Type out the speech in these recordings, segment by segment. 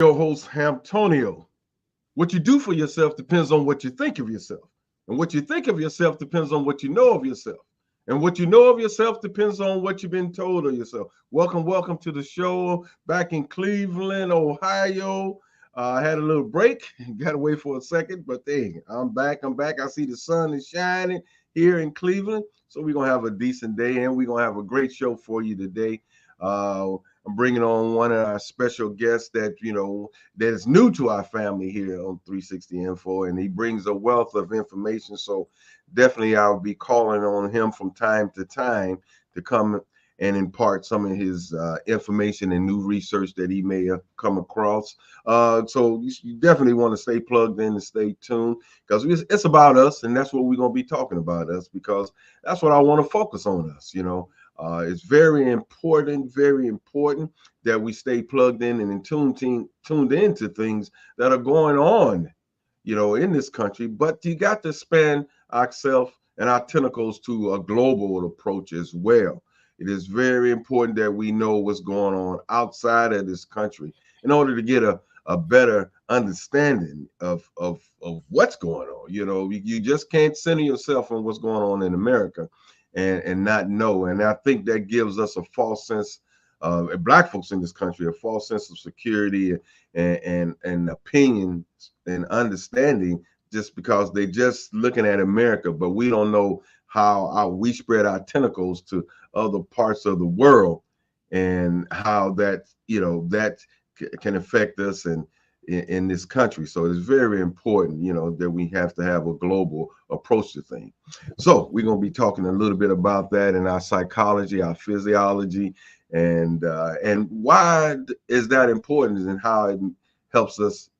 Your host, Hamtonio. What you do for yourself depends on what you think of yourself. And what you think of yourself depends on what you know of yourself. And what you know of yourself depends on what you've been told of yourself. Welcome to the show back in Cleveland, Ohio. I had a little break, got away for a second, but hey, I'm back. I see the sun is shining here in Cleveland. So we're going to have a decent day and we're going to have a great show for you today. I'm bringing on one of our special guests that is new to our family here on 360 Info, and he brings a wealth of information. So definitely I'll be calling on him from time to time to come and impart some of his information and new research that he may have come across. So you definitely want to stay plugged in and stay tuned, because it's about us, and that's what we're going to be talking about, us, because that's what I want to focus on, us. It's very important that we stay plugged in and tuned into things that are going on, in this country. But you got to span ourselves and our tentacles to a global approach as well. It is very important that we know what's going on outside of this country in order to get a better understanding of what's going on. You just can't center yourself on what's going on in America and not know. And I think that gives us a false sense of Black folks in this country, a false sense of security and opinion and understanding, just because they just looking at America, but we don't know how we spread our tentacles to other parts of the world, and how that can affect us and in this country. So it's very important, that we have to have a global approach to things. So we're going to be talking a little bit about that in our psychology, our physiology, and why is that important, and how it helps us,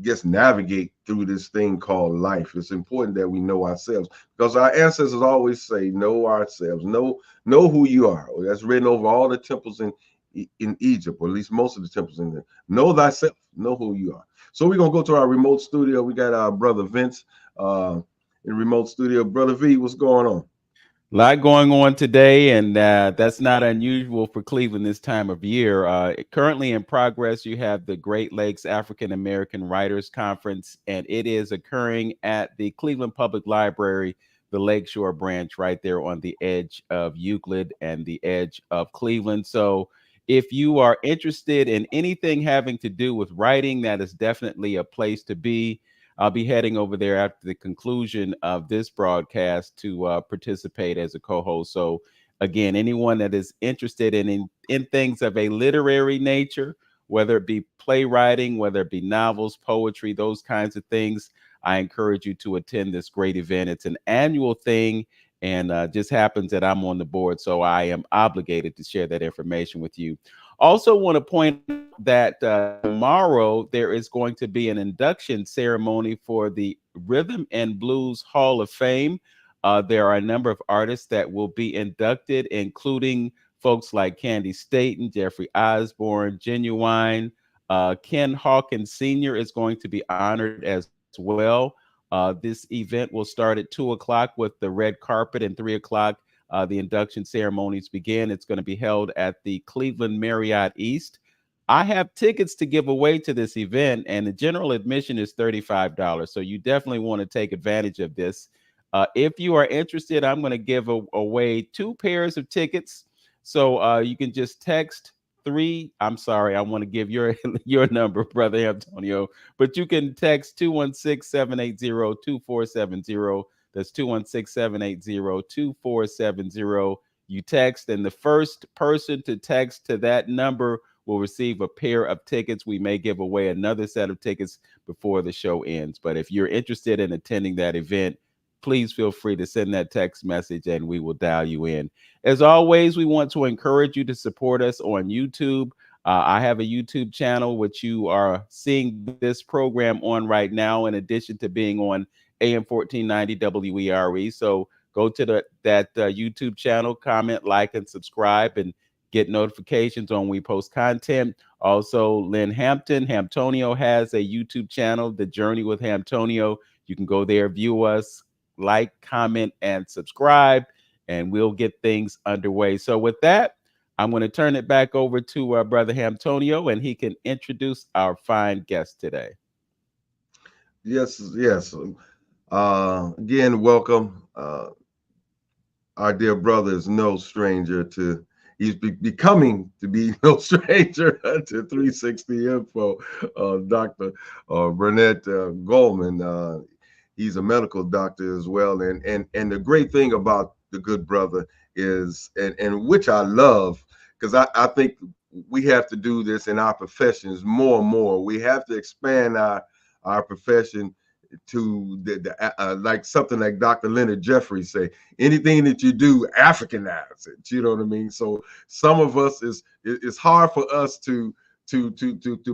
just navigate through this thing called life. It's important that we know ourselves, because our ancestors always say, know ourselves, know who you are. That's written over all the temples in Egypt, or at least most of the temples in there. Know thyself, know who you are. So we're gonna go to our remote studio. We got our brother Vince in remote studio. Brother V, what's going on? A lot going on today, and that's not unusual for Cleveland this time of year. Currently in progress, you have the Great Lakes African American Writers Conference, and it is occurring at the Cleveland Public Library, the Lakeshore branch, right there on the edge of Euclid and the edge of Cleveland. So if you are interested in anything having to do with writing, that is definitely a place to be. I'll be heading over there after the conclusion of this broadcast to participate as a co-host. So again, anyone that is interested in things of a literary nature, whether it be playwriting, whether it be novels, poetry, those kinds of things, I encourage you to attend this great event. It's an annual thing, and just happens that I'm on the board, so I am obligated to share that information with you. Also want to point out that tomorrow there is going to be an induction ceremony for the Rhythm and Blues Hall of Fame. There are a number of artists that will be inducted, including folks like Candy Staton, Jeffrey Osborne, Genuine. Ken Hawkins Sr. is going to be honored as well. This event will start at 2 o'clock with the red carpet, and 3 o'clock the induction ceremonies begin. It's going to be held at the Cleveland Marriott East. I have tickets to give away to this event, and the general admission is $35. So you definitely want to take advantage of this. If you are interested, I'm going to give away 2 pairs of tickets. So you can just text I'm sorry, I want to give your number, Brother Antonio, but you can text 216-780-2470. That's 216-780-2470. You text, and the first person to text to that number will receive a pair of tickets. We may give away another set of tickets before the show ends. But if you're interested in attending that event, please feel free to send that text message and we will dial you in. As always, we want to encourage you to support us on YouTube. I have a YouTube channel which you are seeing this program on right now, in addition to being on AM 1490 WERE. So go to that YouTube channel, comment, like, and subscribe, and get notifications on when we post content. Also, Lynn Hamtonio has a YouTube channel, The Journey with Hamtonio. You can go there, view us, like, comment, and subscribe, and we'll get things underway. So with that, I'm going to turn it back over to Brother Antonio, and he can introduce our fine guest today. Yes, yes. Again, welcome. Our dear brother is no stranger to, he's becoming to be no stranger to 360 Info. Dr. Burnett Gallman. He's a medical doctor as well. And the great thing about the good brother is, and which I love, because I think we have to do this in our professions more and more. We have to expand our profession to like something like Dr. Leonard Jeffries say, anything that you do, Africanize it. You know what I mean? So some of us it's hard for us to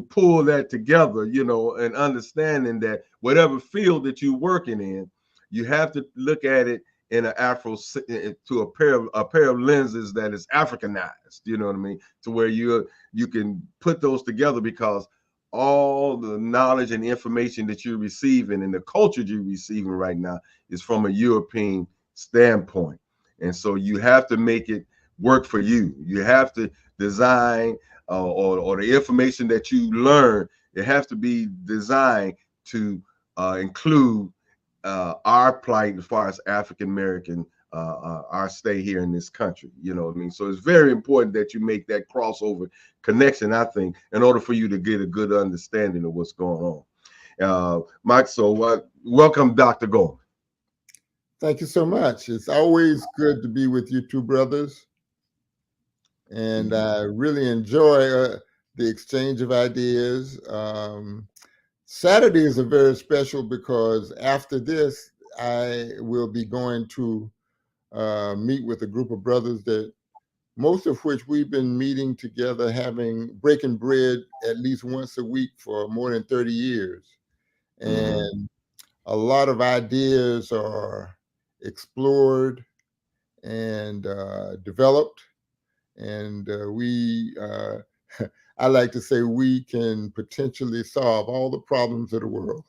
pull that together, you know, and understanding that whatever field that you're working in, you have to look at it in an to a pair of lenses that is Africanized. You know what I mean? To where you can put those together, because all the knowledge and information that you're receiving and the culture you're receiving right now is from a European standpoint. And so you have to make it work for you. You have to design or the information that you learn, it has to be designed to include our plight as far as African American, our stay here in this country. You know what I mean? So it's very important that you make that crossover connection, I think, in order for you to get a good understanding of what's going on. Mike, so welcome, Dr. Gallman. Thank you so much. It's always good to be with you two brothers. And I really enjoy the exchange of ideas. Saturdays are very special because after this, I will be going to meet with a group of brothers that most of which we've been meeting together, breaking bread at least once a week for more than 30 years. And a lot of ideas are explored and developed. And I like to say we can potentially solve all the problems of the world.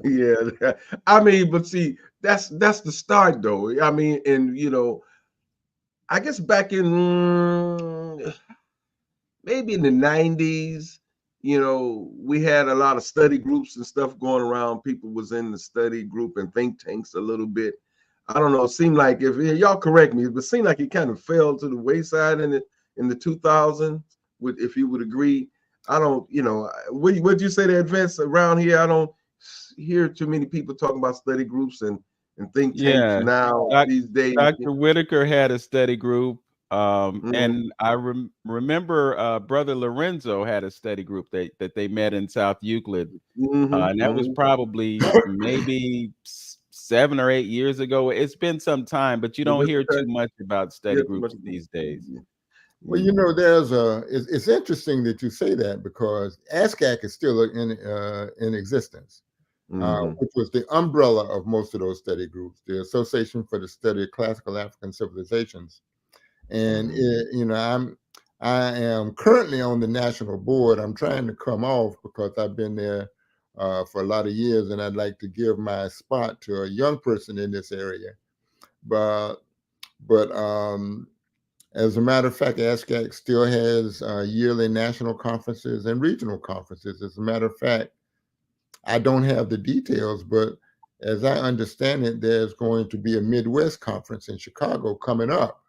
Yeah, I mean, but see, that's the start, though. I mean, and you know, I guess back in maybe in the 90s, you know, we had a lot of study groups and stuff going around. People was in the study group and think tanks a little bit. I don't know. It seemed like, if y'all correct me, but it seemed like it kind of fell to the wayside in the 2000s. If you would agree, I don't. You know, would you say the events around here? I don't hear too many people talking about study groups and think tanks now these days. Dr. Whitaker had a study group, and I remember Brother Lorenzo had a study group that they met in South Euclid, and that was probably maybe 7 or 8 years ago. It's been some time, but you don't hear too much about study groups these days. Well, you know, it's interesting that you say that, because ASCAC is still in existence, which was the umbrella of most of those study groups, the Association for the Study of Classical African Civilizations. And you know, I am currently on the national board. I'm trying to come off because I've been there for a lot of years, and I'd like to give my spot to a young person in this area. But as a matter of fact, ASCAC still has yearly national conferences and regional conferences. As a matter of fact, I don't have the details, but as I understand it, there's going to be a Midwest conference in Chicago coming up.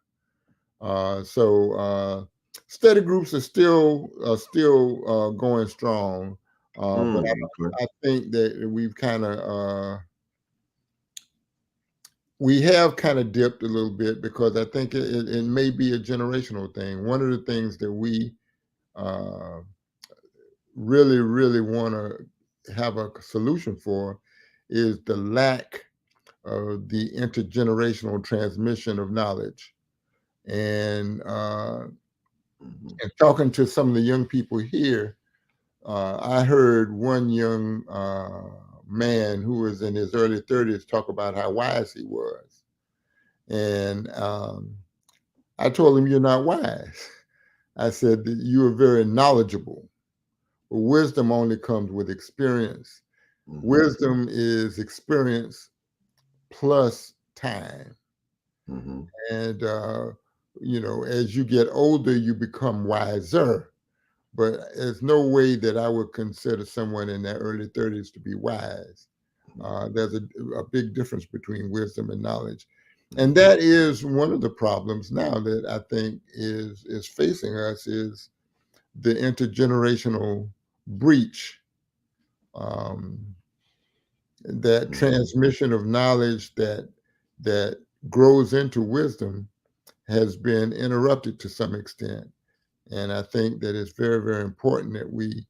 So study groups are still going strong, but I think that we have kind of dipped a little bit, because I think it may be a generational thing. One of the things that we really, really want to have a solution for is the lack of the intergenerational transmission of knowledge. And talking to some of the young people here, I heard one young man who was in his early 30s talk about how wise he was. And I told him, "You're not wise." I said that you are very knowledgeable. But wisdom only comes with experience. Wisdom is experience plus time. And as you get older, you become wiser. But there's no way that I would consider someone in their early 30s to be wise. There's a big difference between wisdom and knowledge. And that is one of the problems now that I think is facing us, is the intergenerational breach. That transmission of knowledge that grows into wisdom has been interrupted to some extent. And I think that it's very, very important that we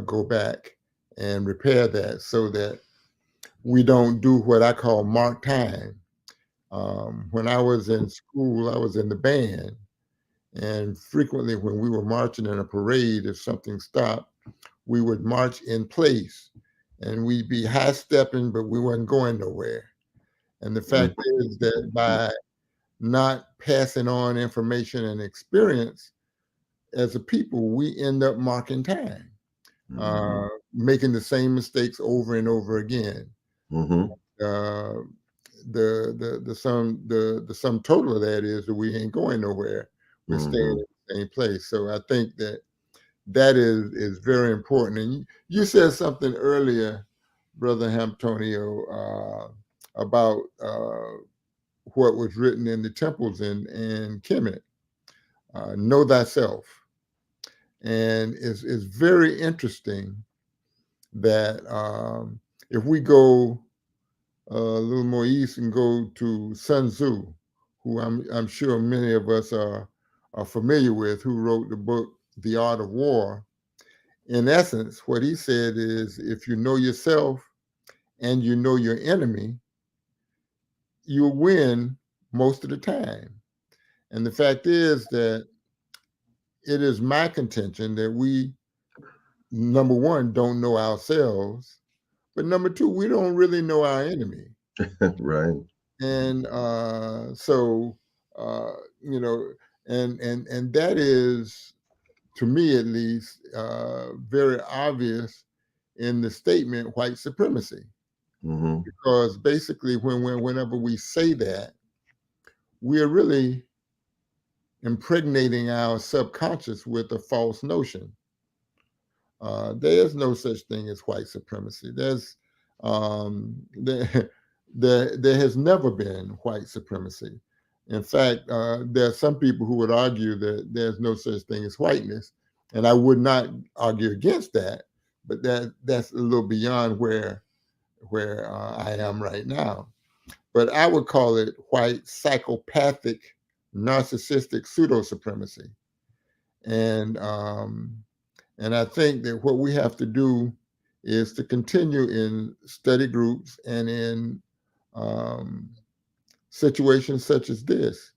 go back and repair that, so that we don't do what I call mark time. When I was in school, I was in the band. And frequently when we were marching in a parade, if something stopped, we would march in place. And we'd be high stepping, but we wasn't going nowhere. And the fact is that by not passing on information and experience, as a people, we end up marking time, making the same mistakes over and over again. The sum total of that is that we ain't going nowhere. We're staying in the same place. So I think that is very important. And you said something earlier, Brother Antonio, about what was written in the temples in Kemet, know thyself. And it's very interesting that if we go a little more east and go to Sun Tzu, who I'm sure many of us are familiar with, who wrote the book The Art of War. In essence, what he said is, if you know yourself and you know your enemy, you'll win most of the time. And the fact is that it is my contention that we, number one, don't know ourselves, but number two, we don't really know our enemy. Right. And so, and that is, to me at least, very obvious in the statement white supremacy. Because basically whenever we say that, we're really impregnating our subconscious with a false notion. There is no such thing as white supremacy. There has never been white supremacy. In fact, there are some people who would argue that there's no such thing as whiteness, and I would not argue against that. But that's a little beyond where I am right now. But I would call it white psychopathic, narcissistic pseudo supremacy. And I think that what we have to do is to continue in study groups and in situations such as this.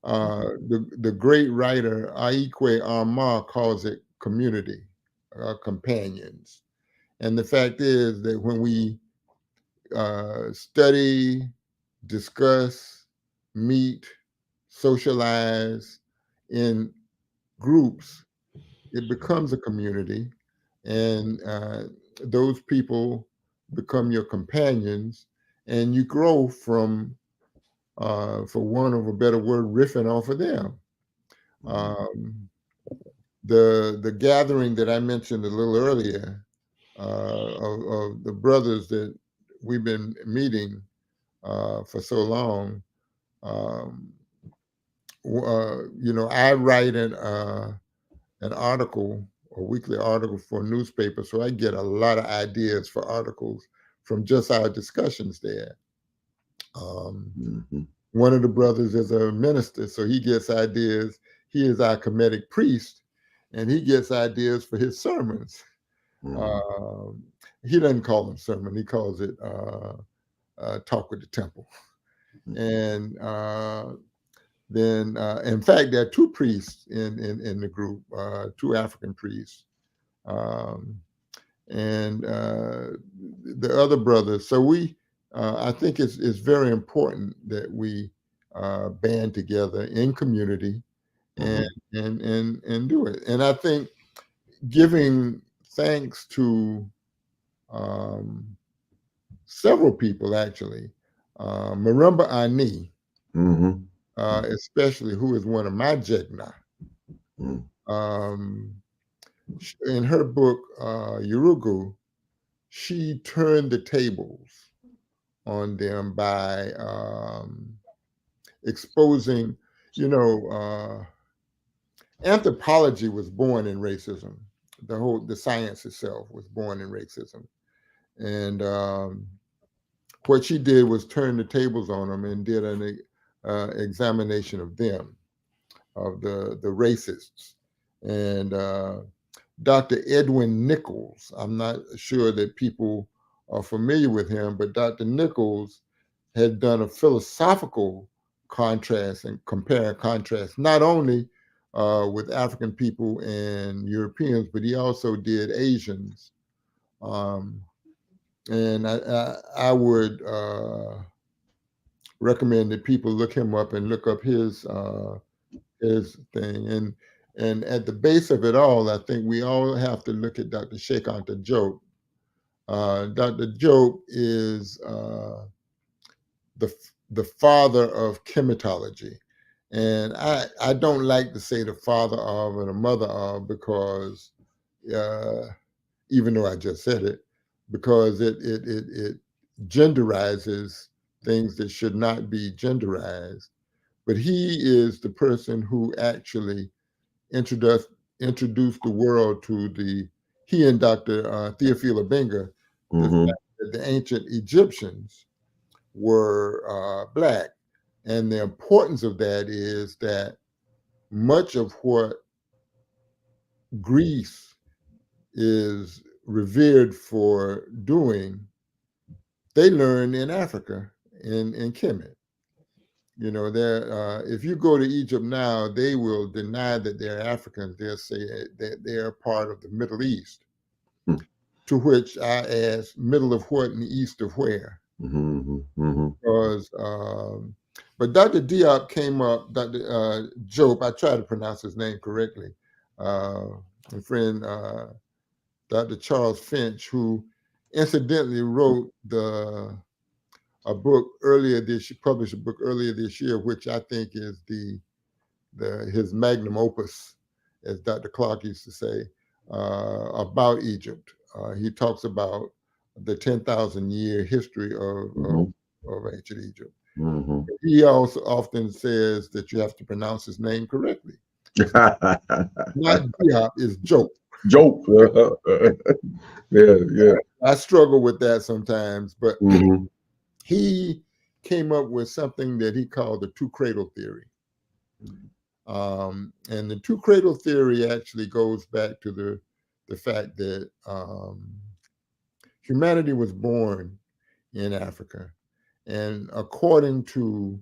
The great writer Aikwe Armah calls it community, companions. And the fact is that when we study, discuss, meet, socialize in groups, it becomes a community, and those people become your companions, and you grow from, for want of a better word, riffing off of them. The gathering that I mentioned a little earlier of the brothers that we've been meeting for so long, I write an article, a weekly article for a newspaper, so I get a lot of ideas for articles from just our discussions there. One of the brothers is a minister, so he gets ideas. He is our Kemetic priest, and he gets ideas for his sermons. He doesn't call them sermon; he calls it talk with the temple. And then, in fact, there are two priests in the group, two African priests, and the other brothers. So I think it's very important that we band together in community and do it. And I think giving thanks to several people, actually, Marimba Ani, especially who is one of my Jegna. In her book, Yurugu, she turned the tables on them by exposing, anthropology was born in racism. The science itself was born in racism. And what she did was turn the tables on them and did an examination of them, of the racists. And Dr. Edwin Nichols, I'm not sure that people are familiar with him, but Dr. Nichols had done a philosophical contrast and compare and contrast, not only with African people and Europeans, but he also did Asians. And I would recommend that people look him up and look up his thing. And at the base of it all, I think we all have to look at Dr. Sheikh Anta Diop. Dr. Diop is the father of chematology. And I don't like to say the father of or the mother of, because even though I just said it, because it genderizes things that should not be genderized. But he is the person who actually introduced the world to he and Dr. Theophila Benga, the ancient Egyptians were Black. And the importance of that is that much of what Greece is revered for doing, they learn in Africa, in Kemet. If you go to Egypt now, they will deny that they're Africans. They'll say that they're part of the Middle East. To which I ask, middle of what and east of where? Because, but Dr. Diop came up, Dr. Diop, I try to pronounce his name correctly, my friend Dr. Charles Finch, who incidentally wrote published a book earlier this year, which I think is his magnum opus, as Dr. Clark used to say, about Egypt. He talks about the 10,000-year history of ancient Egypt. He also often says that you have to pronounce his name correctly. Not Diop, it's Diop. Yeah. I struggle with that sometimes, but he came up with something that he called the two-cradle theory. And the two-cradle theory actually goes back to the fact that humanity was born in Africa. And according to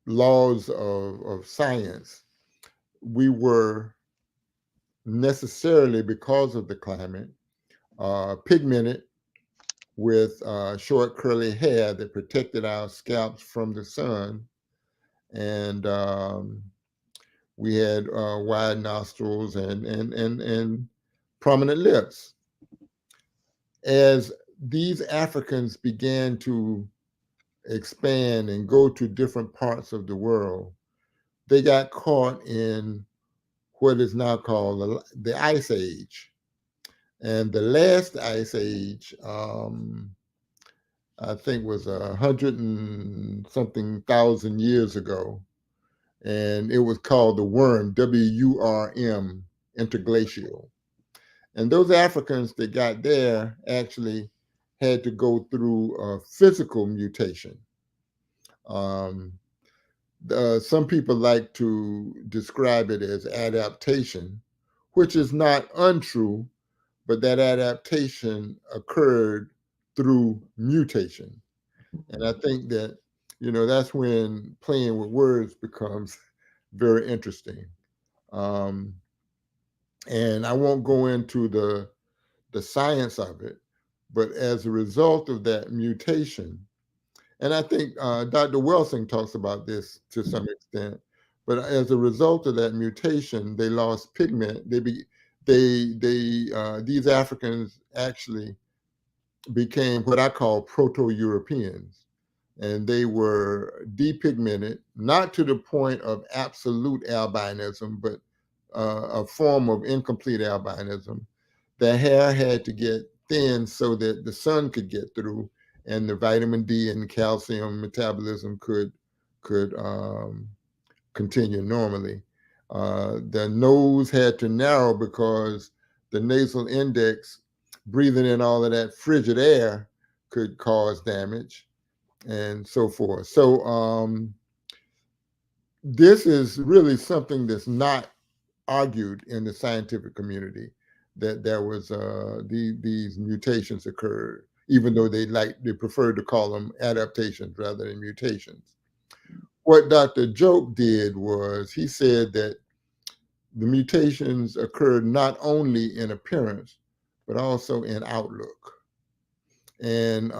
laws of science, we were necessarily, because of the climate, pigmented with short curly hair that protected our scalps from the sun. And we had wide nostrils and prominent lips. As these Africans began to expand and go to different parts of the world, they got caught in what is now called the Ice Age. And the last Ice Age, I think, was 100 and something thousand years ago. And it was called the Worm, WURM, interglacial. And those Africans that got there actually had to go through a physical mutation. Some people like to describe it as adaptation, which is not untrue, but that adaptation occurred through mutation. And I think that, that's when playing with words becomes very interesting. And I won't go into the science of it, but as a result of that mutation, and I think Dr. Welsing talks about this to some extent, but as a result of that mutation, they lost pigment. These Africans actually became what I call Proto-Europeans, and they were depigmented, not to the point of absolute albinism, but a form of incomplete albinism. Their hair had to get thin so that the sun could get through, and the vitamin D and calcium metabolism could continue normally. The nose had to narrow because the nasal index, breathing in all of that frigid air, could cause damage, and so forth. So this is really something that's not argued in the scientific community, that there was these mutations occurred, even though they preferred to call them adaptations rather than mutations. What Dr. Jope did was he said that the mutations occurred not only in appearance, but also in outlook. And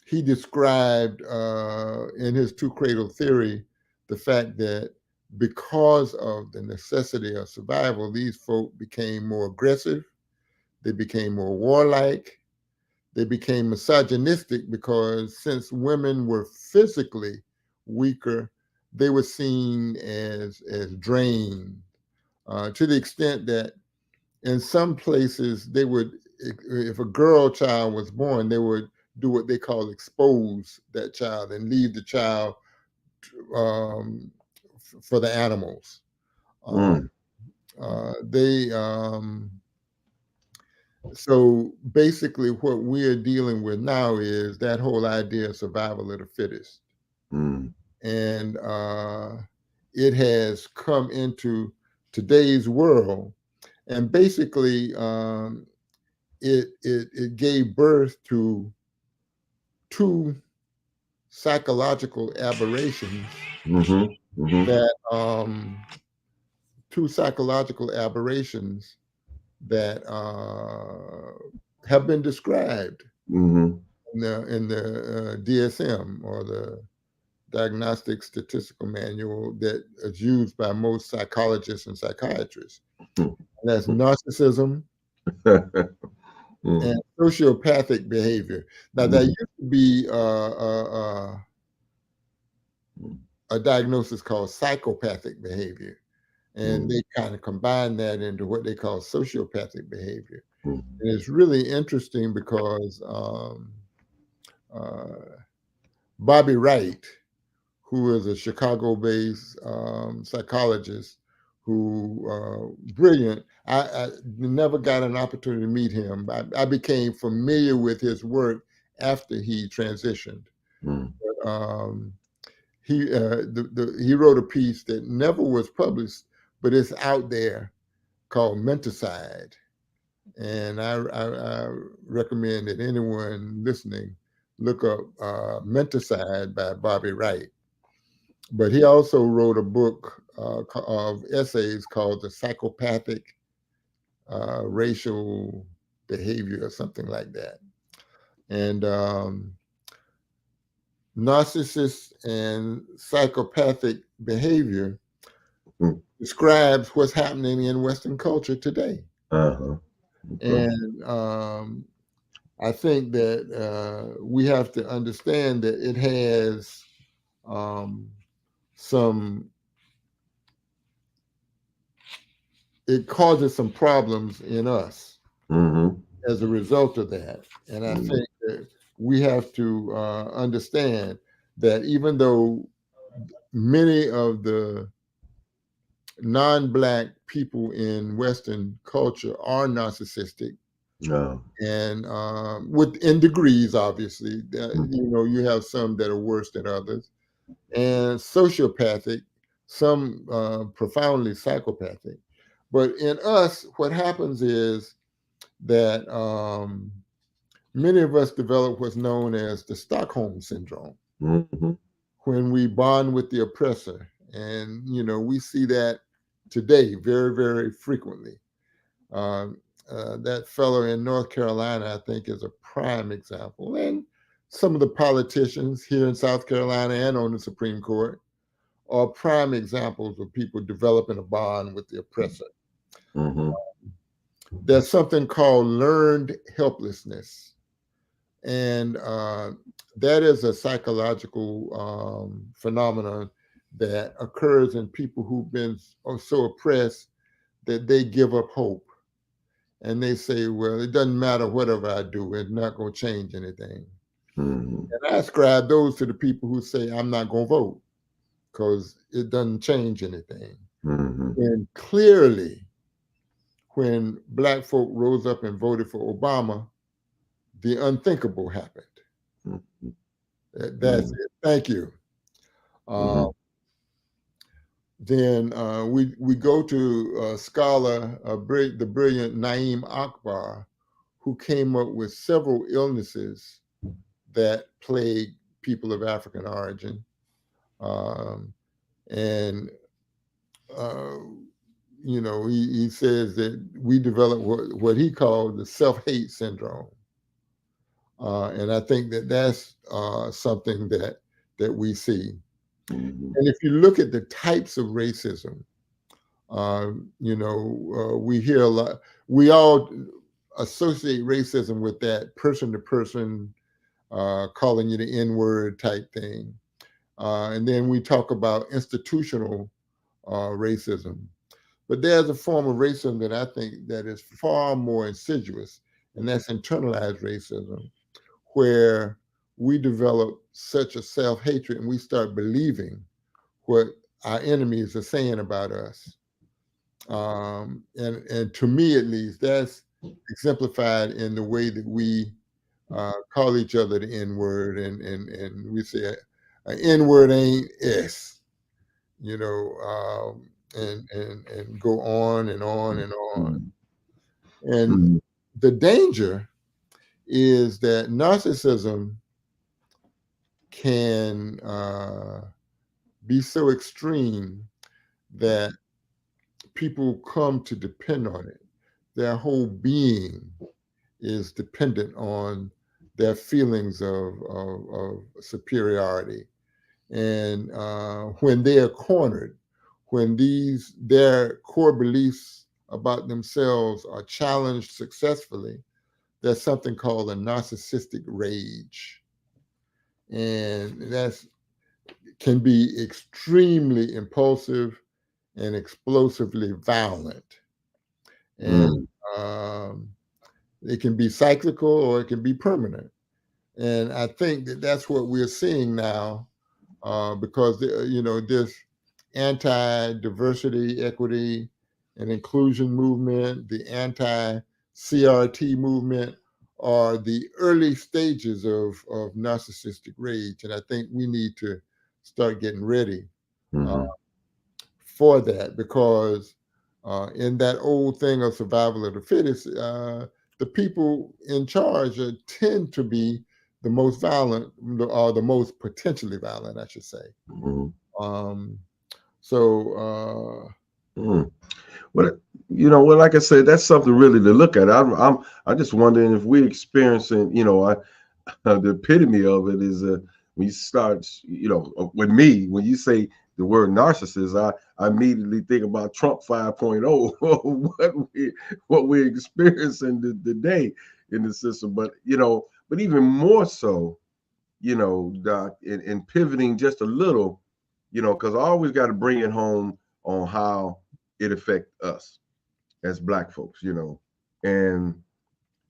he described in his two cradle theory the fact that because of the necessity of survival, these folk became more aggressive, they became more warlike, they became misogynistic, because since women were physically weaker, they were seen as drained, to the extent that in some places they would, if a girl child was born, they would do what they call expose that child and leave the child for the animals. So basically what we're dealing with now is that whole idea of survival of the fittest. And it has come into today's world, and basically it gave birth to two psychological aberrations that have been described in the DSM, or the Diagnostic Statistical Manual, that is used by most psychologists and psychiatrists. And that's narcissism and sociopathic behavior. Now, there used to be a diagnosis called psychopathic behavior, and they kind of combine that into what they call sociopathic behavior. And it's really interesting because Bobby Wright, who is a Chicago-based psychologist, who brilliant. I never got an opportunity to meet him. I became familiar with his work after he transitioned. But, he wrote a piece that never was published, but it's out there, called Menticide. And I recommend that anyone listening look up Menticide by Bobby Wright. But he also wrote a book of essays called The Psychopathic Racial Behavior, or something like that. And narcissist and psychopathic behavior describes what's happening in Western culture today. And I think that we have to understand that it has it causes some problems in us as a result of that. And I think that we have to understand that even though many of the non-Black people in Western culture are narcissistic, and in degrees, obviously, you have some that are worse than others, and sociopathic, some profoundly psychopathic. But in us, what happens is that many of us develop what's known as the Stockholm syndrome, when we bond with the oppressor. And, we see that today very, very frequently. That fellow in North Carolina, I think, is a prime example. And some of the politicians here in South Carolina and on the Supreme Court are prime examples of people developing a bond with the oppressor. There's something called learned helplessness. And that is a psychological phenomenon that occurs in people who've been so oppressed that they give up hope. And they say, well, it doesn't matter whatever I do, it's not going to change anything. Mm-hmm. And I ascribe those to the people who say, I'm not going to vote because it doesn't change anything. Mm-hmm. And clearly, when Black folk rose up and voted for Obama, the unthinkable happened. Mm-hmm. That's it. Thank you. Then we go to a scholar, the brilliant Naim Akbar, who came up with several illnesses that plague people of African origin. And you know, he says that we develop what he called the self-hate syndrome. And I think that that's something that we see. Mm-hmm. And if you look at the types of racism, you know, we hear a lot, we all associate racism with that person-to-person calling you the N-word type thing. And then we talk about institutional racism. But there's a form of racism that I think that is far more insidious, and that's internalized racism, where we develop such a self-hatred and we start believing what our enemies are saying about us. And to me, at least, that's exemplified in the way that we call each other the N-word, and we say an N-word ain't S, you know, and go on and on and on. And the danger is that narcissism can be so extreme that people come to depend on it. Their whole being is dependent on their feelings of superiority. And when they are cornered, when their core beliefs about themselves are challenged successfully, there's something called a narcissistic rage. And that can be extremely impulsive and explosively violent. And it can be cyclical or it can be permanent. And I think that that's what we're seeing now, because you know, this anti-diversity, equity, and inclusion movement, the anti-CRT movement, are the early stages of narcissistic rage. And I think we need to start getting ready for that, because in that old thing of survival of the fittest, the people in charge tend to be the most violent, or the most potentially violent, I should say. But you know, well, like I said, that's something really to look at. I'm just wondering if we're experiencing, you know, the epitome of it is when you start, you know, with me, when you say the word narcissist, I immediately think about Trump 5.0, what we're experiencing today in the system. But you know, but even more so, you know, Doc, in pivoting just a little, you know, because I always got to bring it home on how it affects us as Black folks, you know. And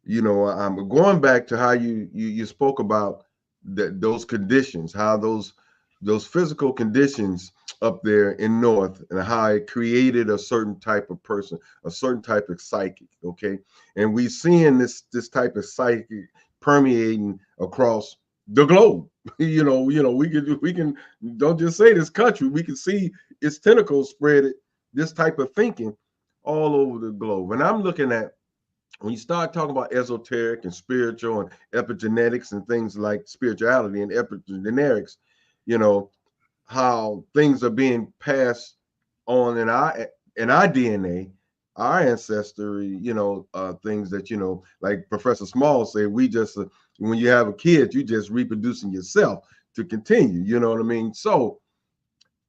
you know, I'm going back to how you spoke about those conditions, how those physical conditions up there in North, and how it created a certain type of person, a certain type of psychic. Okay, and we seeing this type of psychic permeating across the globe. you know, we can don't just say this country. We can see its tentacles spread. This type of thinking all over the globe. And I'm looking at, when you start talking about esoteric and spiritual and epigenetics and things like spirituality and epigenetics, you know, how things are being passed on in our DNA, our ancestry, you know, things that, you know, like Professor Small said, we just, when you have a kid, you just reproducing yourself to continue, you know what I mean? So,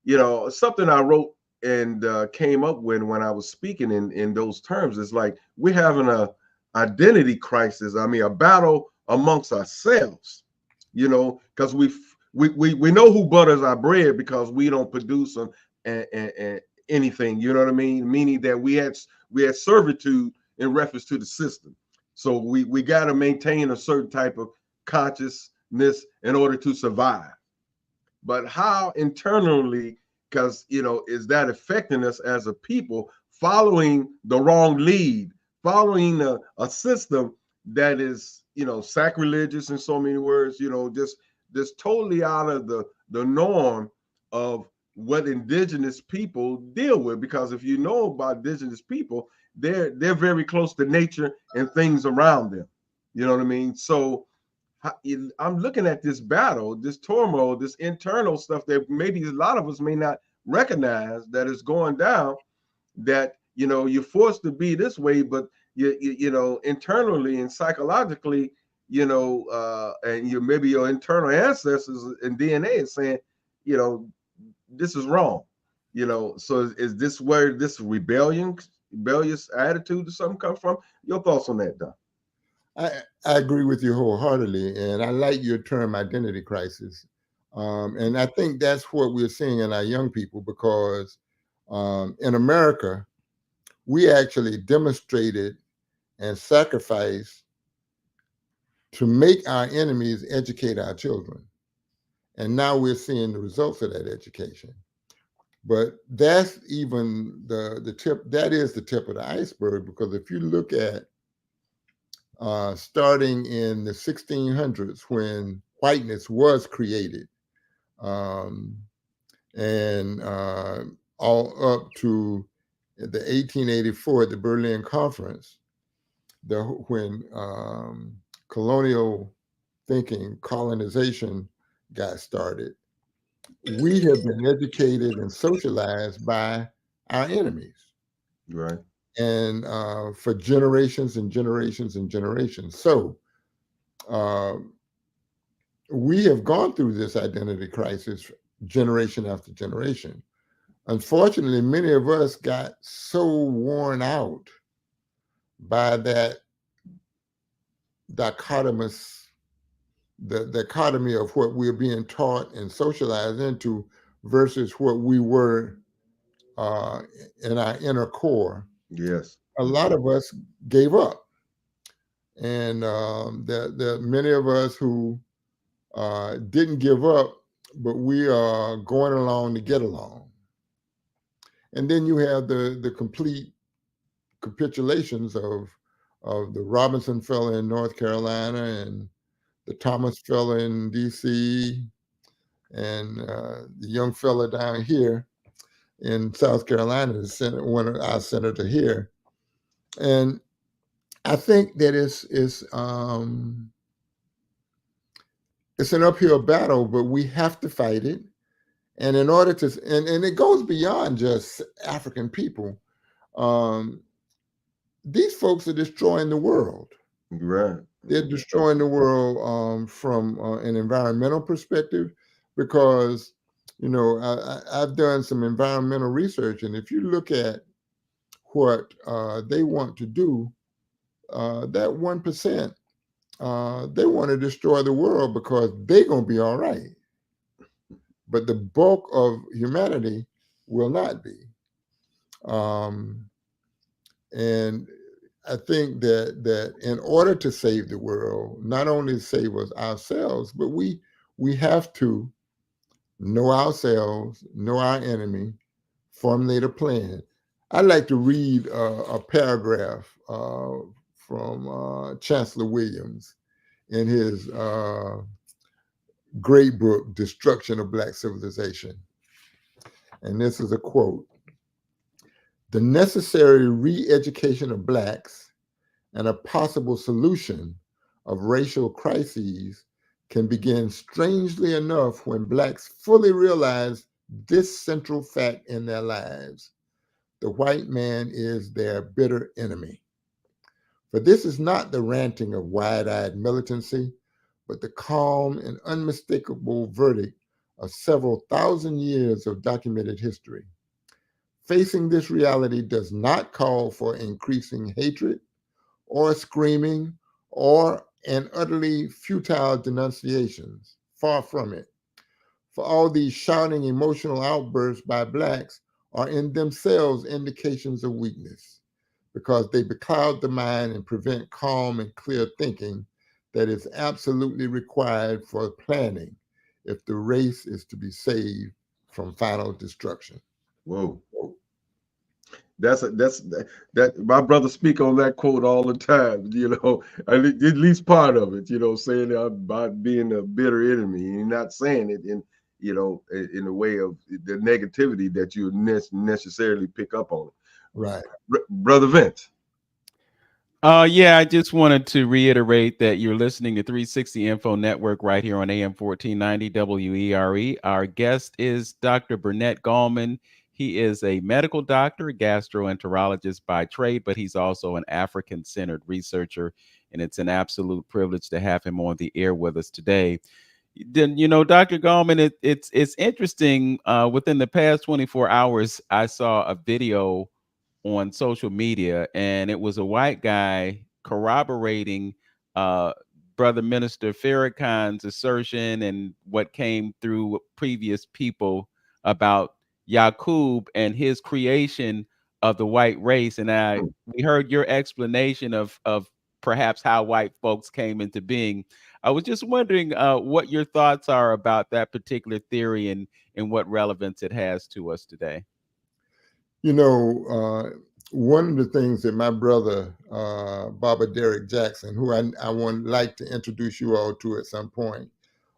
you know, something I wrote and came up with when I was speaking in those terms is like, we're having a identity crisis. I mean, a battle amongst ourselves, because we know who butters our bread because we don't produce anything, you know what I mean? Meaning that we had servitude in reference to the system. So we got to maintain a certain type of consciousness in order to survive. But how internally, because is that affecting us as a people, following the wrong lead, following a system that is sacrilegious in so many words, just totally out of the norm of what indigenous people deal with. Because if you know about indigenous people, they're very close to nature and things around them, you know what I mean? So I'm looking at this battle, this turmoil, this internal stuff that maybe a lot of us may not recognize that is going down, that you're forced to be this way, but you internally and psychologically, and maybe your internal ancestors and DNA is saying, this is wrong. So is this where this rebellious attitude or something comes from? Your thoughts on that, Don? I agree with you wholeheartedly, and I like your term identity crisis. And I think that's what we're seeing in our young people, because in America, we actually demonstrated and sacrificed to make our enemies educate our children. And now we're seeing the results of that education. But that's even the tip. That is the tip of the iceberg, because if you look at starting in the 1600s, when whiteness was created, and all up to the 1884, the Berlin Conference, when colonial thinking, colonization got started, we have been educated and socialized by our enemies. Right. And for generations and generations and generations. So we have gone through this identity crisis generation after generation. Unfortunately, many of us got so worn out by that dichotomy of what we're being taught and socialized into versus what we were in our inner core. Yes. A lot of us gave up. And there are many of us who didn't give up, but we are going along to get along. And then you have the complete capitulations of the Robinson fella in North Carolina and the Thomas fella in DC and the young fella down here in South Carolina, one of our senator here. And I think that it's an uphill battle, but we have to fight it. And in order to, and it goes beyond just African people. These folks are destroying the world. Right. They're destroying the world from an environmental perspective, because, I've done some environmental research, and if you look at what they want to do, that 1%, they want to destroy the world because they're going to be all right. But the bulk of humanity will not be. And I think that in order to save the world, not only save us ourselves, but we have to know ourselves, know our enemy, formulate a plan. I'd like to read a paragraph from Chancellor Williams in his great book, Destruction of Black Civilization. And this is a quote: "The necessary re-education of Blacks and a possible solution of racial crises can begin, strangely enough, when Blacks fully realize this central fact in their lives: the white man is their bitter enemy. For this is not the ranting of wide-eyed militancy, but the calm and unmistakable verdict of several thousand years of documented history. Facing this reality does not call for increasing hatred or screaming or and utterly futile denunciations. Far from it. For all these shouting emotional outbursts by Blacks are in themselves indications of weakness, because they becloud the mind and prevent calm and clear thinking that is absolutely required for planning if the race is to be saved from final destruction. Whoa. That my brother speak on that quote all the time, at least part of it, saying about being a bitter enemy. And not saying it in a way of the negativity that you necessarily pick up on it. Right. Brother Vince. Yeah, I just wanted to reiterate that you're listening to 360 Info Network right here on AM 1490 WERE. Our guest is Dr. Burnett Gallman. He is a medical doctor, gastroenterologist by trade, but he's also an African-centered researcher, and it's an absolute privilege to have him on the air with us today. Then, Dr. Gallman, it's interesting. Within the past 24 hours, I saw a video on social media, and it was a white guy corroborating Brother Minister Farrakhan's assertion and what came through previous people about Yaqub and his creation of the white race. And we heard your explanation of perhaps how white folks came into being. I was just wondering what your thoughts are about that particular theory and what relevance it has to us today. One of the things that my brother, Baba Derek Jackson, who I would like to introduce you all to at some point,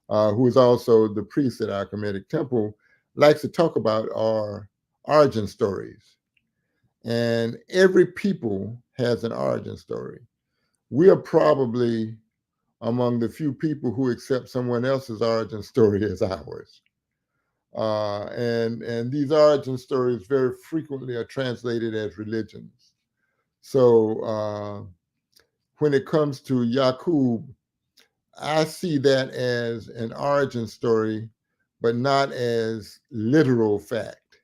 who is also the priest at our Kemetic temple, likes to talk about our origin stories. And every people has an origin story. We are probably among the few people who accept someone else's origin story as ours. And these origin stories very frequently are translated as religions. So when it comes to Yaqub, I see that as an origin story, but not as literal fact.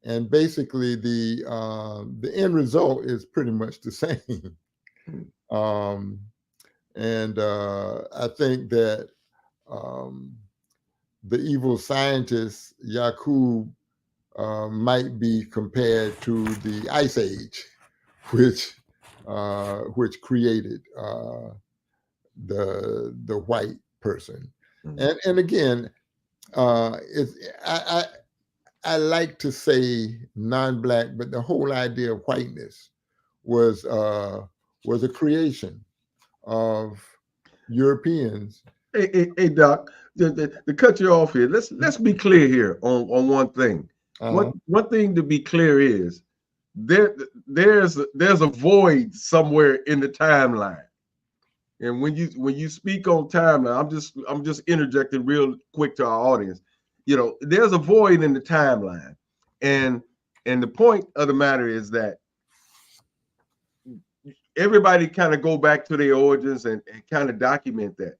And basically, the end result is pretty much the same. I think that the evil scientist Yaqub might be compared to the Ice Age, which created the white person. And again, I like to say non-Black, but the whole idea of whiteness was a creation of Europeans. Hey, Doc, to cut you off here, let's be clear here on one thing. One thing to be clear is there's a void somewhere in the timeline. And when you speak on timeline, I'm just interjecting real quick to our audience. There's a void in the timeline, and the point of the matter is that everybody kind of go back to their origins and kind of document that.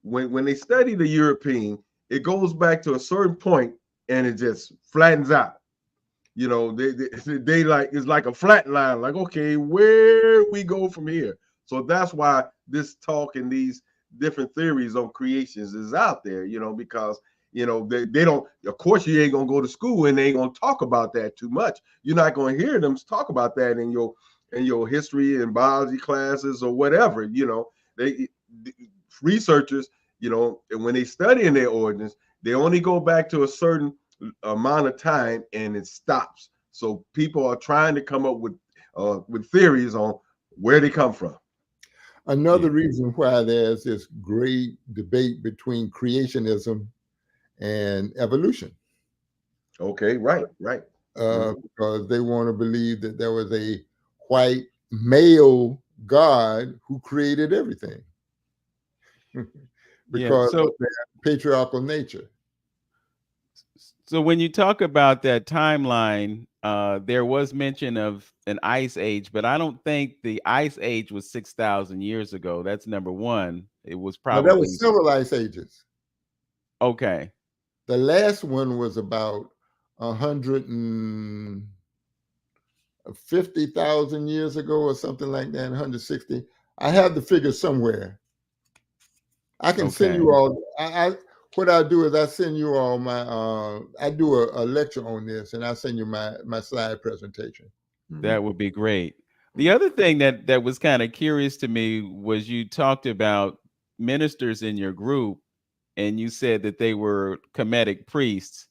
When they study the European, it goes back to a certain point and it just flattens out. They like, it's like a flat line, like, okay, where we go from here. So that's why this talk and these different theories on creations is out there, because they don't, of course you ain't gonna go to school and they ain't gonna talk about that too much. You're not gonna hear them talk about that in your history and biology classes or whatever. Researchers, and when they study in their origins, they only go back to a certain amount of time and it stops. So people are trying to come up with theories on where they come from. Another reason why there's this great debate between creationism and evolution. Okay, right. Because they want to believe that there was a white male God who created everything. Because of their patriarchal nature. So when you talk about that timeline, there was mention of an ice age, but I don't think the ice age was 6,000 years ago. That's number one. It was probably there was several ice ages. Okay. The last one was about 150,000 years ago or something like that, 160. I have the figure somewhere. I can send you all. What I do is I send you all my. I do a lecture on this, and I send you my slide presentation. That would be great. The other thing that was kind of curious to me was you talked about ministers in your group, and you said that they were Kemetic priests.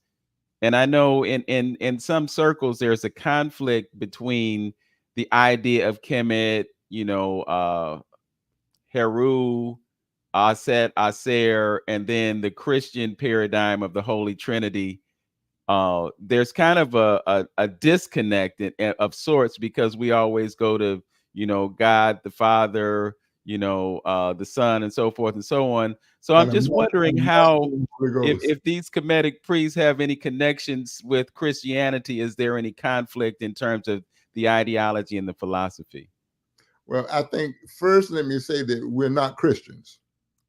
And I know in some circles there's a conflict between the idea of Kemet, Heru, Aset, Aser, and then the Christian paradigm of the Holy Trinity. There's kind of a disconnect of sorts, because we always go to, God the Father, the Son, and so forth and so on. So I'm just wondering how, if these Kemetic priests have any connections with Christianity, is there any conflict in terms of the ideology and the philosophy? Well, I think first, let me say that we're not Christians.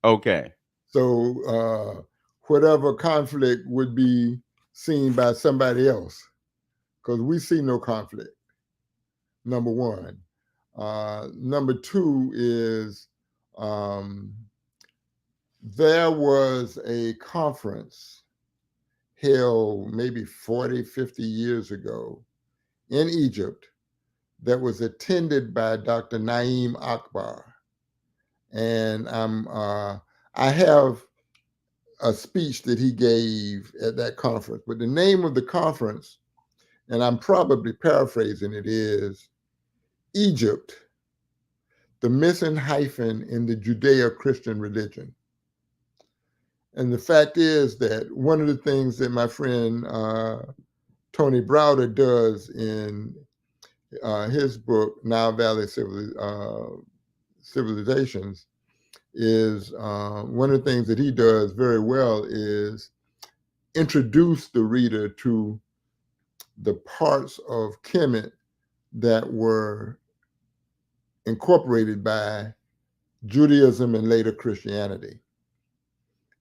Okay. So whatever conflict would be seen by somebody else, because we see no conflict, number one. Number two is there was a conference held maybe 40, 50 years ago in Egypt that was attended by Dr. Naim Akbar. And I have a speech that he gave at that conference, but the name of the conference, and I'm probably paraphrasing it, is Egypt, the missing hyphen in the Judeo-Christian religion. And the fact is that one of the things that my friend Tony Browder does in his book, Nile Valley Civilizations, is one of the things that he does very well is introduce the reader to the parts of Kemet that were incorporated by Judaism and later Christianity.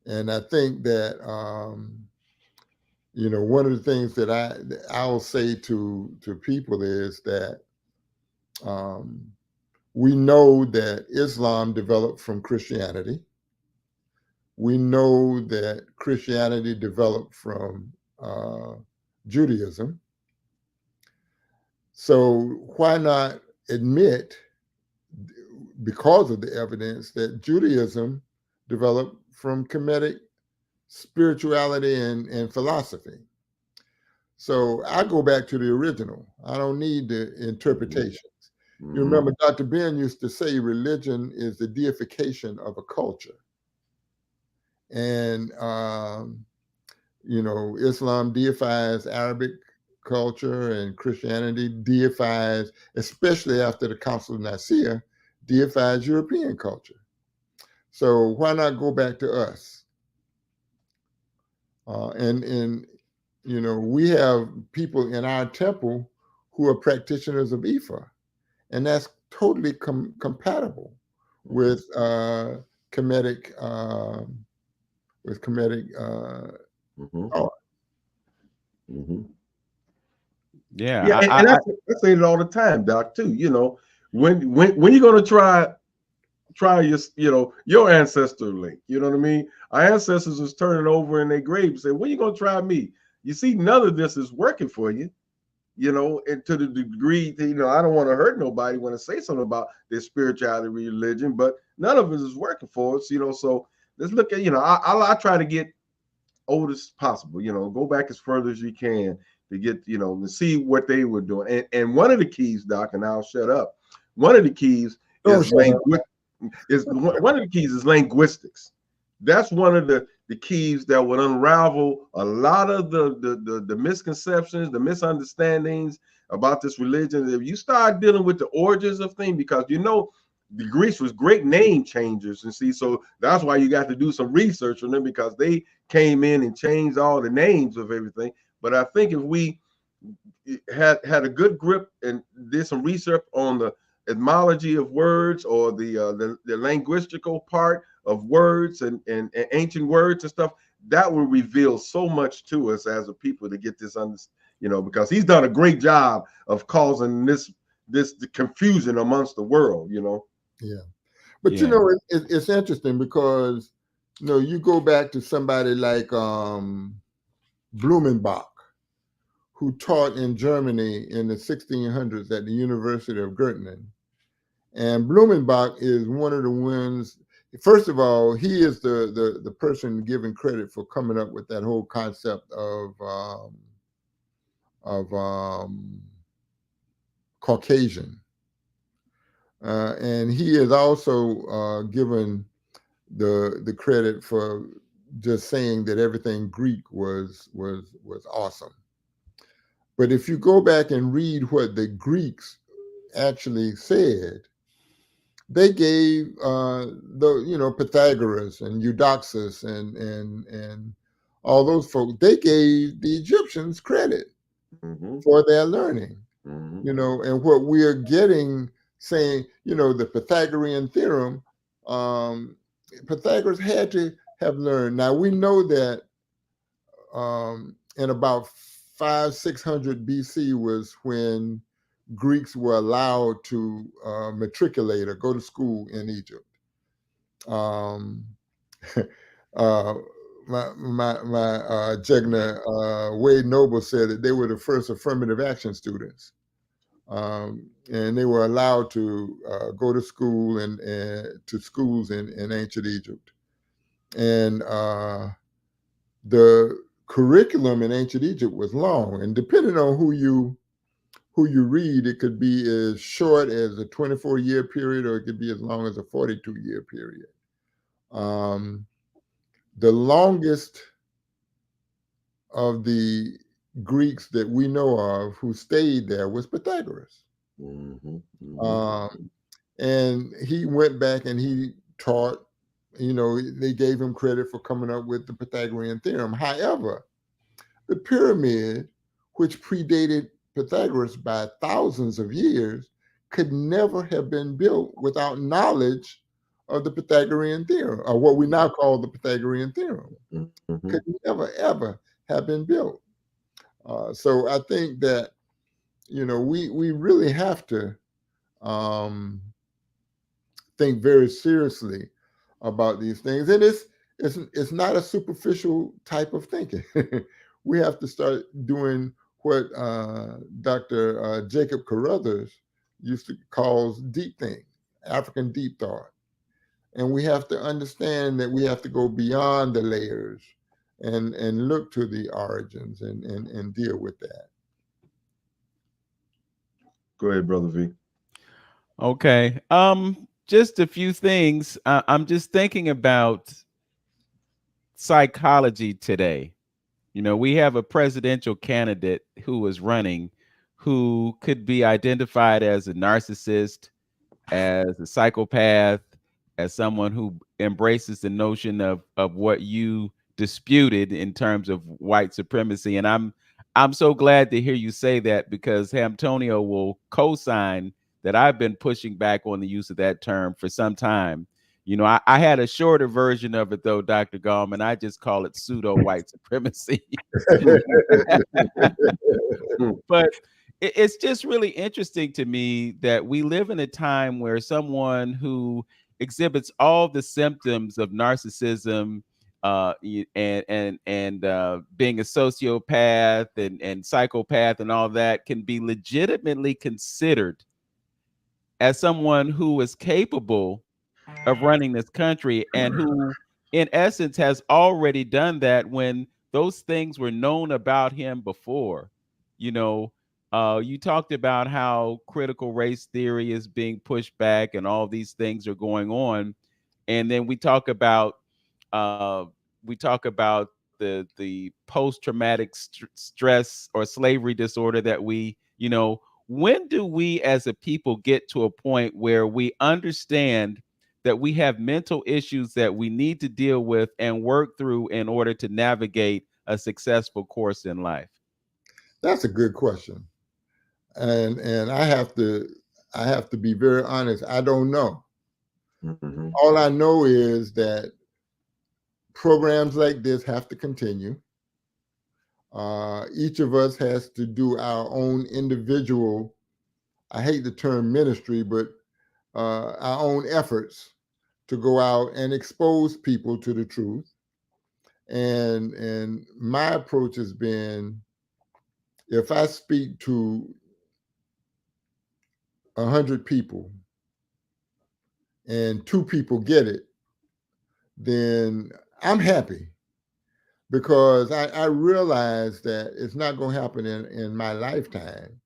And I think that, one of the things that I'll say to people is that we know that Islam developed from Christianity. We know that Christianity developed from Judaism. So why not admit, because of the evidence, that Judaism developed from Kemetic spirituality and philosophy? So I go back to the original. I don't need the interpretations. You remember Dr. Ben used to say religion is the deification of a culture. And, Islam deifies Arabic culture, and Christianity deifies, especially after the Council of Nicaea, deifies European culture. So why not go back to us? We have people in our temple who are practitioners of Ifa, and that's totally compatible with Kemetic thought. Yeah, I say it all the time, Doc. Too, when you're gonna try your ancestor link. You know what I mean? Our ancestors was turning over in their graves, and when you gonna try me? You see, none of this is working for you. And to the degree that, I don't want to hurt nobody when I say something about their spirituality, religion, but none of it is working for us. So let's look at, I try to get old as possible. Go back as further as you can to get, to see what they were doing. And one of the keys, Doc, and I'll shut up. One of the keys is linguistics. That's one of the keys that would unravel a lot of the misconceptions, the misunderstandings about this religion. If you start dealing with the origins of things, because the Greeks was great name changers, and so that's why you got to do some research on them, because they came in and changed all the names of everything. But I think if we had a good grip and did some research on the etymology of words, or the linguistical part of words and ancient words and stuff, that will reveal so much to us as a people to get this because he's done a great job of causing this confusion amongst the world. Yeah, but it's interesting because No, you go back to somebody like Blumenbach, who taught in Germany in the 1600s at the University of Göttingen. And Blumenbach is one of the ones. First of all, he is the person given credit for coming up with that whole concept of Caucasian, and he is also given the credit for just saying that everything Greek was awesome. But if you go back and read what the Greeks actually said, they gave Pythagoras and Eudoxus and all those folks. They gave the Egyptians credit for their learning. And what we are getting, saying, the Pythagorean theorem, Pythagoras had to have learned. Now we know that in about 500-600 BC was when Greeks were allowed to matriculate or go to school in Egypt. My Jegna Wade Noble said that they were the first affirmative action students, and they were allowed to go to school and to schools in ancient Egypt. And the curriculum in ancient Egypt was long, and depending on who you read, it could be as short as a 24-year period, or it could be as long as a 42-year period. The longest of the Greeks that we know of who stayed there was Pythagoras. And he went back and he taught, they gave him credit for coming up with the Pythagorean theorem. However, the pyramid, which predated Pythagoras by thousands of years, could never have been built without knowledge of the Pythagorean theorem, or what we now call the Pythagorean theorem. Could never, ever have been built. So I think that, we really have to think very seriously about these things. And it's not a superficial type of thinking. We have to start doing what Dr. Jacob Carruthers used to call deep thinking, African deep thought. And we have to understand that we have to go beyond the layers and look to the origins and deal with that. Go ahead, Brother V. Okay. Just a few things. I'm just thinking about psychology today. We have a presidential candidate who is running who could be identified as a narcissist, as a psychopath, as someone who embraces the notion of what you disputed in terms of white supremacy. And I'm so glad to hear you say that, because Hamtonio will co-sign that I've been pushing back on the use of that term for some time. I had a shorter version of it, though, Dr. Gallman. I just call it pseudo white supremacy. But it's just really interesting to me that we live in a time where someone who exhibits all the symptoms of narcissism and being a sociopath and psychopath and all that can be legitimately considered as someone who is capable of running this country, and who in essence has already done that when those things were known about him before. You talked about how critical race theory is being pushed back and all these things are going on, and then we talk about the post-traumatic stress or slavery disorder that when do we as a people get to a point where we understand that we have mental issues that we need to deal with and work through in order to navigate a successful course in life? That's a good question. And I have to be very honest. I don't know. All I know is that programs like this have to continue. Each of us has to do our own individual, I hate the term ministry, but our own efforts to go out and expose people to the truth. And my approach has been, if I speak to 100 people and 2 people get it, then I'm happy, because I realize that it's not going to happen in my lifetime,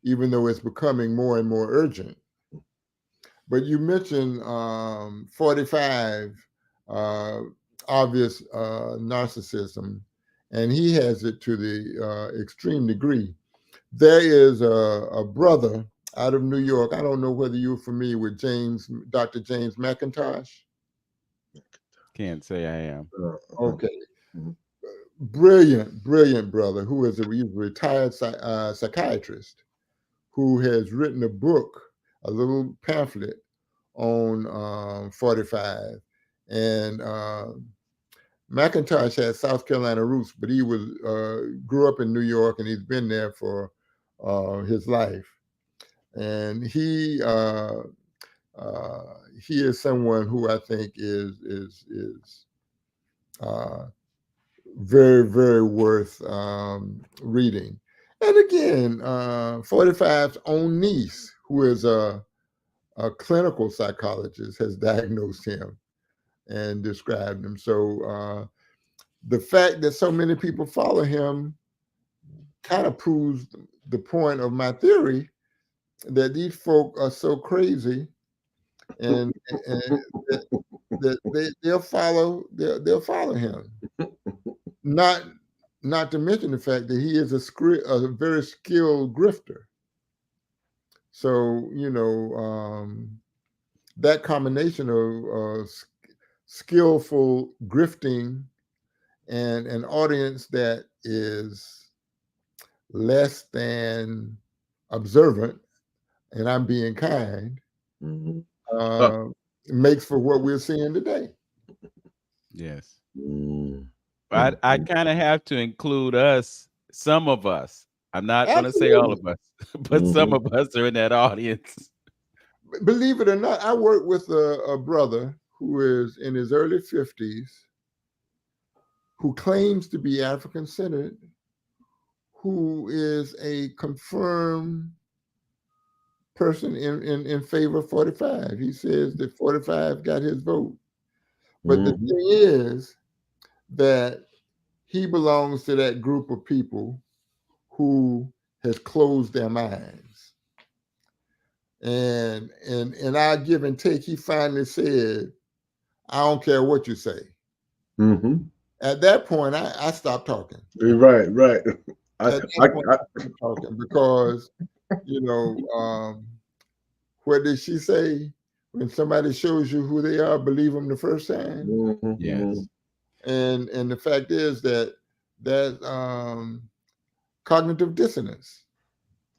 even though it's becoming more and more urgent. But you mentioned 45, obvious narcissism, and he has it to the extreme degree. There is a brother out of New York. I don't know whether you're familiar with Dr. James McIntosh. Can't say I am. Okay. Brilliant brother who is a retired psychiatrist who has written a book, a little pamphlet on 45. And McIntosh has South Carolina roots, but he grew up in New York, and he's been there for his life. And he is someone who I think is very, very worth reading. And again, 45's own niece, who is a clinical psychologist, has diagnosed him and described him. So the fact that so many people follow him kind of proves the point of my theory that these folk are so crazy, and that they'll follow him. Not to mention the fact that he is a very skilled grifter. So, that combination of skillful grifting and an audience that is less than observant, and I'm being kind, makes for what we're seeing today. Yes. I kind of have to include us, some of us. I'm not going to say all of us, but some of us are in that audience. Believe it or not, I work with a brother who is in his early 50s, who claims to be African-centered, who is a confirmed person in favor of 45. He says that 45 got his vote. But the thing is that he belongs to that group of people who has closed their minds. And in our give and take, he finally said, I don't care what you say. At that point, I stopped talking. Right. I stopped talking because, what did she say? When somebody shows you who they are, believe them the first time. Yes. And the fact is that cognitive dissonance.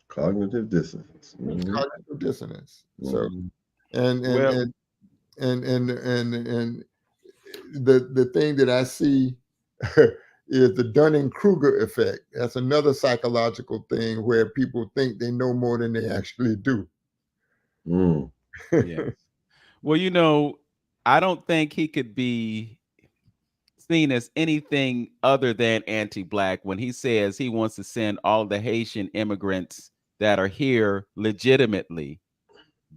Cognitive dissonance. Cognitive dissonance. So, and the thing that I see is the Dunning-Kruger effect. That's another psychological thing where people think they know more than they actually do. Yes. Well, I don't think he could be seen as anything other than anti-Black when he says he wants to send all the Haitian immigrants that are here legitimately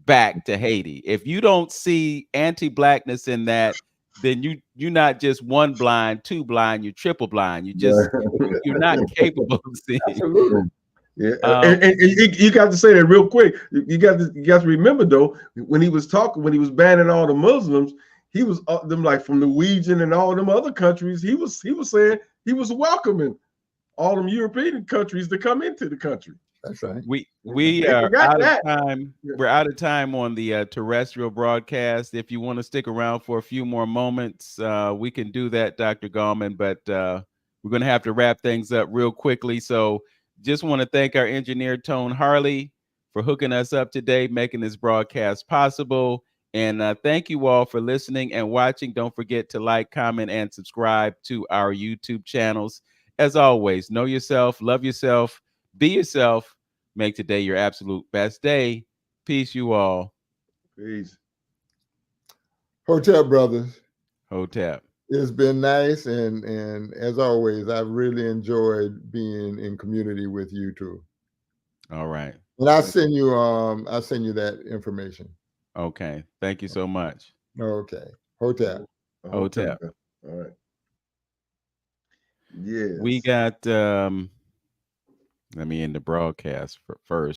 back to Haiti. If you don't see anti-Blackness in that, then you're not just one blind, two blind, you're triple blind. You're not capable of seeing. Absolutely. Yeah, and you got to say that real quick. You got to remember though, when he was banning all the Muslims, he was them like from Norwegian and all them other countries. He was saying he was welcoming all them European countries to come into the country. That's right. We are out of time. We're out of time on the terrestrial broadcast. If you want to stick around for a few more moments, we can do that, Dr. Gallman. But we're going to have to wrap things up real quickly. So just want to thank our engineer, Tone Harley, for hooking us up today, making this broadcast possible. And thank you all for listening and watching. Don't forget to like, comment, and subscribe to our YouTube channels. As always, know yourself, love yourself, be yourself, make today your absolute best day. Peace, you all. Peace. Hotel brothers. Hotep. It's been nice, and as always, I've really enjoyed being in community with you too. All right. And I'll send you that information. Okay. Thank you so much. Okay. Hotep. Hotep. All right. Yes. We got let me end the broadcast first.